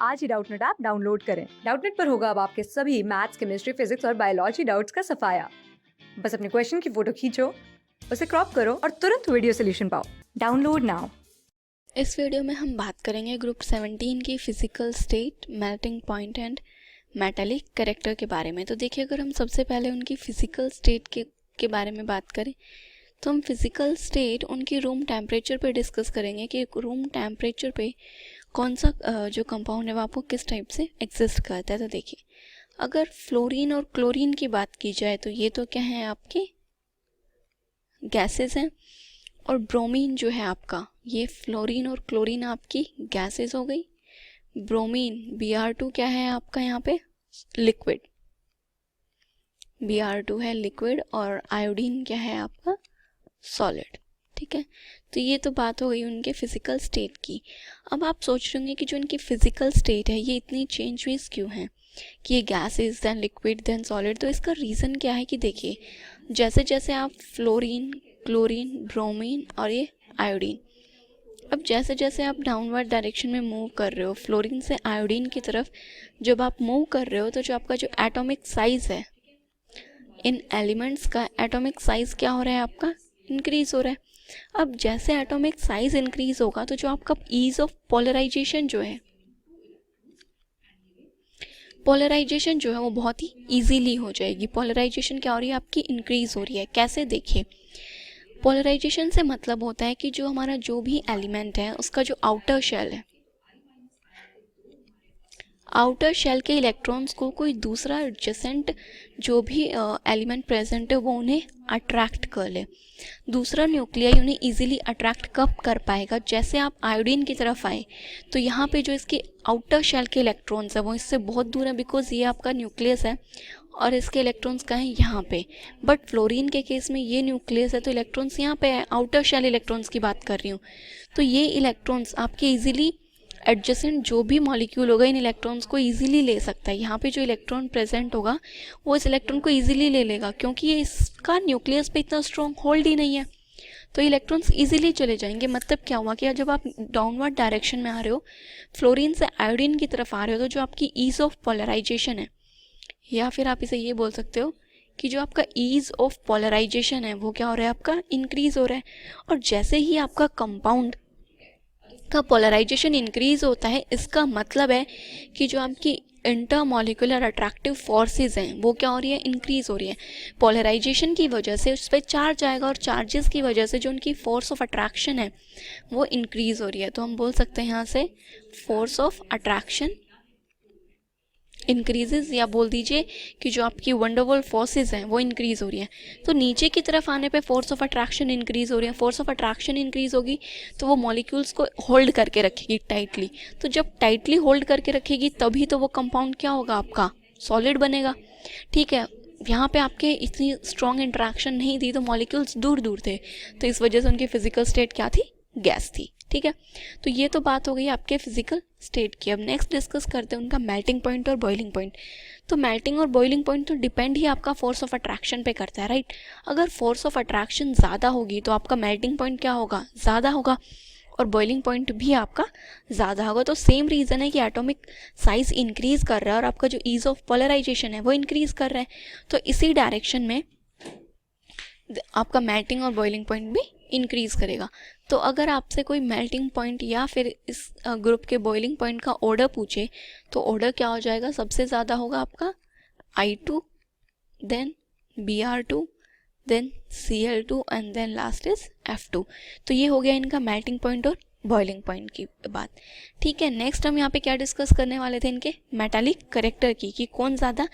आज ही Doubtnut app download करें। Doubtnut पर होगा अब आपके सभी मैथ्स, केमिस्ट्री, फिजिक्स और बायोलॉजी डाउट्स का सफाया। बस अपने क्वेश्चन की फोटो खींचो, उसे क्रॉप करो और तुरंत वीडियो सोल्यूशन पाओ। Download now. इस वीडियो में हम बात करेंगे ग्रुप 17 की physical state, melting point and metallic character के बारे में। तो देखिए, अगर हम सबसे पहले उनकी फिजिकल स्टेट के बारे में बात करें तो हम फिजिकल स्टेट उनकी रूम टेम्परेचर पे डिस्कस करेंगे कि रूम टेम्परेचर पे कौन सा जो कंपाउंड है वो आपको किस टाइप से एग्जिस्ट करता है। तो देखिए, अगर फ्लोरीन और क्लोरीन की बात की जाए तो ये तो क्या है, आपके गैसेस हैं, और ब्रोमीन जो है आपका, ये फ्लोरीन और क्लोरीन आपकी गैसेस हो गई। ब्रोमीन Br2 क्या है आपका यहाँ पे, लिक्विड। Br2 है लिक्विड और आयोडीन क्या है आपका, सॉलिड। ठीक है, तो ये तो बात हो गई उनके फिजिकल स्टेट की। अब आप सोच रहे होंगे कि जो उनकी फिजिकल स्टेट है ये इतनी चेंज हुई क्यों है, कि ये gases then liquid then solid. तो इसका रीज़न क्या है कि देखिए, जैसे जैसे आप फ्लोरीन, क्लोरीन, ब्रोमीन और ये आयोडीन, अब जैसे जैसे आप डाउनवर्ड डायरेक्शन में मूव कर रहे हो फ्लोरीन से आयोडीन की तरफ, जब आप मूव कर रहे हो तो जो आपका जो एटॉमिक साइज है, इन एलिमेंट्स का एटॉमिक साइज क्या हो रहा है आपका, इंक्रीज हो रहा है। अब जैसे एटॉमिक साइज इंक्रीज होगा तो जो आपका ईज ऑफ पोलराइजेशन जो है, पोलराइजेशन जो है वो बहुत ही इजीली हो जाएगी। पोलराइजेशन क्या हो रही है आपकी, इंक्रीज हो रही है। कैसे, देखिए, पोलराइजेशन से मतलब होता है कि जो हमारा जो भी एलिमेंट है उसका जो आउटर शेल है, आउटर शेल के इलेक्ट्रॉन्स को कोई दूसरा एडजेसेंट जो भी एलिमेंट प्रेजेंट है वो उन्हें अट्रैक्ट कर ले। दूसरा न्यूक्लियाई उन्हें इजीली अट्रैक्ट कब कर पाएगा, जैसे आप आयोडीन की तरफ आए तो यहाँ पे जो इसके आउटर शेल के इलेक्ट्रॉन्स है वो इससे बहुत दूर है, बिकॉज ये आपका न्यूक्लियस है और इसके इलेक्ट्रॉन्स कहाँ हैं, यहाँ पे। बट फ्लोरीन के केस में ये न्यूक्लियस है तो इलेक्ट्रॉन्स यहाँ पे है, आउटर शेल इलेक्ट्रॉन्स की बात कर रही हूँ। तो ये इलेक्ट्रॉन्स आपके इजीली एडजेसेंट जो भी मॉलिक्यूल होगा इन इलेक्ट्रॉन्स को इजीली ले सकता है। यहाँ पे जो इलेक्ट्रॉन प्रेजेंट होगा वो इस इलेक्ट्रॉन को इजीली ले लेगा, क्योंकि ये इसका न्यूक्लियस पे इतना स्ट्रॉन्ग होल्ड ही नहीं है, तो इलेक्ट्रॉन्स इजीली चले जाएंगे। मतलब क्या हुआ कि जब आप डाउनवर्ड डायरेक्शन में आ रहे हो, फ्लोरीन से आयोडीन की तरफ आ रहे हो, तो जो आपकी ईज ऑफ पोलराइजेशन है, या फिर आप इसे ये बोल सकते हो कि जो आपका ईज ऑफ पोलराइजेशन है वो क्या हो रहा है आपका, इंक्रीज हो रहा है। और जैसे ही आपका कंपाउंड का पोलराइजेशन इंक्रीज होता है, इसका मतलब है कि जो आपकी इंटरमॉलिक्यूलर अट्रैक्टिव फोर्सेस हैं वो क्या हो रही है, इंक्रीज हो रही है। पोलराइजेशन की वजह से उस पर चार्ज आएगा और चार्जेस की वजह से जो उनकी फोर्स ऑफ अट्रैक्शन है वो इंक्रीज हो रही है। तो हम बोल सकते हैं यहाँ से फोर्स ऑफ अट्रैक्शन इंक्रीजेज, या बोल दीजिए कि जो आपकी वंडरवॉल फोर्सेस हैं वो इंक्रीज हो रही हैं। तो नीचे की तरफ आने पे फोर्स ऑफ अट्रैक्शन इंक्रीज हो रही है। फोर्स ऑफ अट्रैक्शन इंक्रीज होगी तो वो मॉलिक्यूल्स को होल्ड करके रखेगी टाइटली। तो जब टाइटली होल्ड करके रखेगी तभी तो वो कंपाउंड क्या होगा आपका, सॉलिड बनेगा। ठीक है, यहाँ पे आपके इतनी स्ट्रॉन्ग इंटरेक्शन नहीं थी तो मॉलिक्यूल्स दूर दूर थे, तो इस वजह से उनकी फिजिकल स्टेट क्या थी, गैस थी। ठीक है, तो ये तो बात हो गई आपके फिजिकल स्टेट की। अब नेक्स्ट डिस्कस करते हैं उनका मेल्टिंग पॉइंट और बॉइलिंग पॉइंट। तो मेल्टिंग और बॉइलिंग पॉइंट तो डिपेंड ही आपका फोर्स ऑफ अट्रैक्शन पे करता है, राइट। अगर फोर्स ऑफ अट्रैक्शन ज़्यादा होगी तो आपका मेल्टिंग पॉइंट क्या होगा, ज़्यादा होगा, और बॉइलिंग पॉइंट भी आपका ज़्यादा होगा। तो सेम रीज़न है कि एटॉमिक साइज इंक्रीज कर रहा है और आपका जो ईज ऑफ पोलराइजेशन है वो इंक्रीज कर रहा है। तो इसी डायरेक्शन में आपका मेल्टिंग और बॉइलिंग पॉइंट भी इंक्रीज करेगा। तो अगर आपसे कोई मेल्टिंग पॉइंट या फिर इस ग्रुप के बॉइलिंग पॉइंट का ऑर्डर पूछे तो ऑर्डर क्या हो जाएगा, सबसे ज़्यादा होगा आपका I2, then Br2, then Cl2 and then last is F2। तो ये हो गया इनका मेल्टिंग पॉइंट और बॉइलिंग पॉइंट की बात। ठीक है, नेक्स्ट हम यहाँ पे क्या डिस्कस करने वाले थे, इनके मेटालिक करेक्टर की, कि कौन ज़्यादा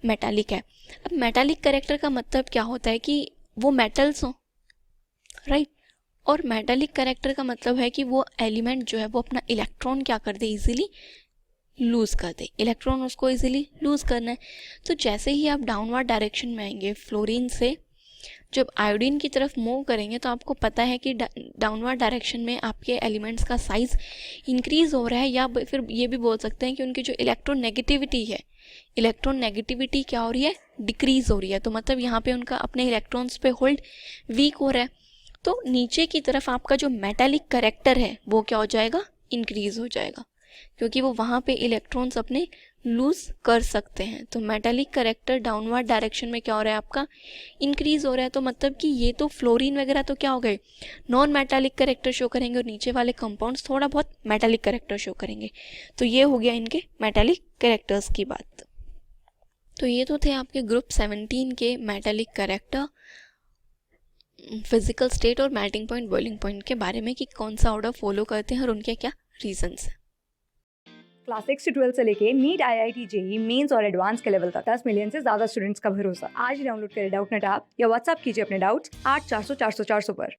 मेटालिक है। अब मेटालिक करेक्टर का मतलब क्या होता है कि वो मेटल्स हों, राइट। और मेटालिक करेक्टर का मतलब है कि वो एलिमेंट जो है वो अपना इलेक्ट्रॉन क्या कर दे, इजीली लूज़ कर दे। इलेक्ट्रॉन उसको इजीली लूज़ करना है। तो जैसे ही आप डाउनवर्ड डायरेक्शन में आएंगे फ्लोरीन से, जब आयोडीन की तरफ मूव करेंगे तो आपको पता है कि डाउनवर्ड डायरेक्शन में आपके एलिमेंट्स का साइज इंक्रीज हो रहा है, या फिर ये भी बोल सकते हैं कि उनकी जो इलेक्ट्रोनेगेटिविटी है, इलेक्ट्रोनेगेटिविटी क्या हो रही है, डिक्रीज हो रही है। तो मतलब यहाँ पे उनका अपने इलेक्ट्रॉन्स पे होल्ड वीक हो रहा है। तो नीचे की तरफ आपका जो मेटालिक करेक्टर है वो क्या हो जाएगा, इंक्रीज हो जाएगा। क्योंकि वो वहाँ पे इलेक्ट्रॉन्स अपने लूज़ कर सकते हैं। तो मेटालिक करेक्टर डाउनवर्ड डायरेक्शन में क्या हो रहा है आपका, इंक्रीज़ हो रहा है। तो मतलब कि ये तो फ्लोरीन वगैरह तो क्या हो गए, नॉन मेटालिक करेक्टर शो करेंगे, और नीचे वाले कंपाउंड्स थोड़ा बहुत मेटालिक करेक्टर शो करेंगे। तो ये हो गया इनके मेटालिक करेक्टर्स की बात। तो ये तो थे आपके ग्रुप 17 के मेटालिक करेक्टर, फिजिकल स्टेट और मेल्टिंग पॉइंट, बॉइलिंग पॉइंट के बारे में कि कौन सा ऑर्डर फॉलो करते हैं और उनके क्या रीजंस हैं। क्लास 6 से 12 से लेके नीट, IIT, जेई मेंस और एडवांस के लेवल तक 10 मिलियन से ज्यादा स्टूडेंट्स का भरोसा। आज ही डाउनलोड करें डाउटनेट ऐप या व्हाट्सएप कीजिए अपने डाउट्स 8400 400 400 पर।